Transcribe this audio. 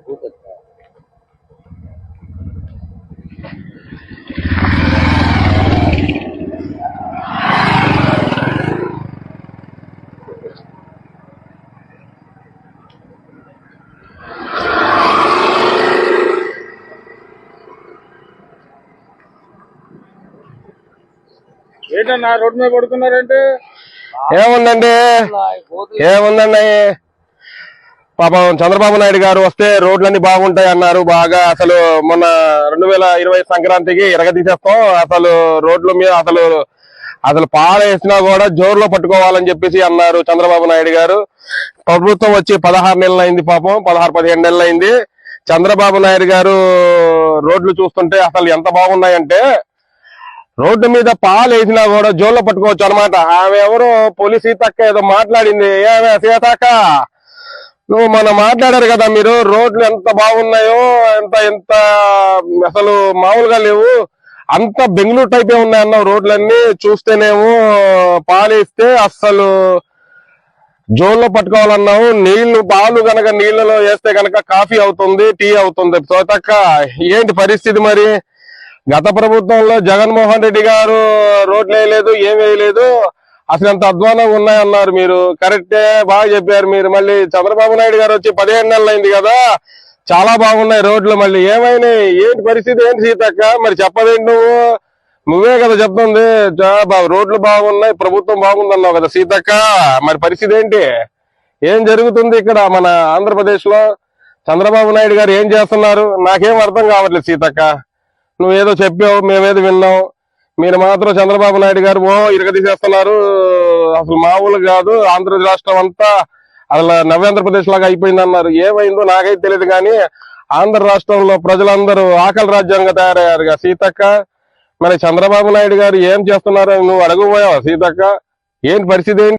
ఏంటన్నా రోడ్డు మీద పడుతున్నారంటే ఏముందండి పాపం చంద్రబాబు నాయుడు గారు వస్తే రోడ్లన్నీ బాగుంటాయి అన్నారు. బాగా అసలు మొన్న 2020 సంక్రాంతికి ఎరగదీసేస్తాం, అసలు రోడ్ల మీద అసలు పాలేసినా కూడా జోరులో పట్టుకోవాలని చెప్పేసి అన్నారు చంద్రబాబు నాయుడు గారు. ప్రభుత్వం వచ్చి 16 నెలలు అయింది, పాపం 16-17 నెలలు అయింది. చంద్రబాబు నాయుడు గారు రోడ్లు చూస్తుంటే అసలు ఎంత బాగున్నాయంటే రోడ్డు మీద పాలు వేసినా కూడా జోల్లో పట్టుకోవచ్చు అనమాట. ఆమె ఎవరో పోలీస్ సీతక్క ఏదో మాట్లాడింది. ఏమే సీతక్క, నువ్వు మొన్న మాట్లాడారు కదా మీరు, రోడ్లు ఎంత బాగున్నాయో, ఎంత అసలు మామూలుగా లేవు, అంత బెంగళూరు టైపే ఉన్నాయన్నావు రోడ్లన్నీ. చూస్తేనేమో పాలేస్తే అస్సలు జోల్లో పట్టుకోవాలన్నావు. పాలు గనక నీళ్లలో వేస్తే గనక కాఫీ అవుతుంది, టీ అవుతుంది. సీతక్క ఏంటి పరిస్థితి మరి? గత ప్రభుత్వంలో జగన్మోహన్ రెడ్డి గారు రోడ్లు వేయలేదు, ఏం వేయలేదు, అసలు ఎంత అధ్వానంగా ఉన్నాయన్నారు మీరు. కరెక్టే, బాగా చెప్పారు మీరు. మళ్ళీ చంద్రబాబు నాయుడు గారు వచ్చి 15 నెలలు అయింది కదా, చాలా బాగున్నాయి రోడ్లు. మళ్ళీ ఏమైనాయి? ఏంటి పరిస్థితి ఏంటి సీతక్క? మరి చెప్పదేంటి నువ్వే కదా చెప్తుంది రోడ్లు బాగున్నాయి, ప్రభుత్వం బాగుందన్నావు కదా సీతక్క. మరి పరిస్థితి ఏంటి? ఏం జరుగుతుంది ఇక్కడ మన ఆంధ్రప్రదేశ్ లో? చంద్రబాబు నాయుడు గారు ఏం చేస్తున్నారు? నాకేం అర్థం కావట్లేదు సీతక్క. నువ్వేదో చెప్పావు, మేమేదో విన్నాం. మీరు మాత్రం చంద్రబాబు నాయుడు గారు ఇరగదీసేస్తున్నారు. అసలు మామూలు కాదు, ఆంధ్ర రాష్ట్రం అంతా అసలు నవ్యాంధ్రప్రదేశ్ లాగా అయిపోయింది అన్నారు. ఏమైందో నాకైతే తెలియదు కానీ ఆంధ్ర రాష్ట్రంలో ప్రజలందరూ ఆకలి రాజ్యాంగంగా తయారయ్యారు సీతక్క. మరి చంద్రబాబు నాయుడు గారు ఏం చేస్తున్నారు నువ్వు అడగబోయావా సీతక్క? ఏంటి పరిస్థితి ఏంటి?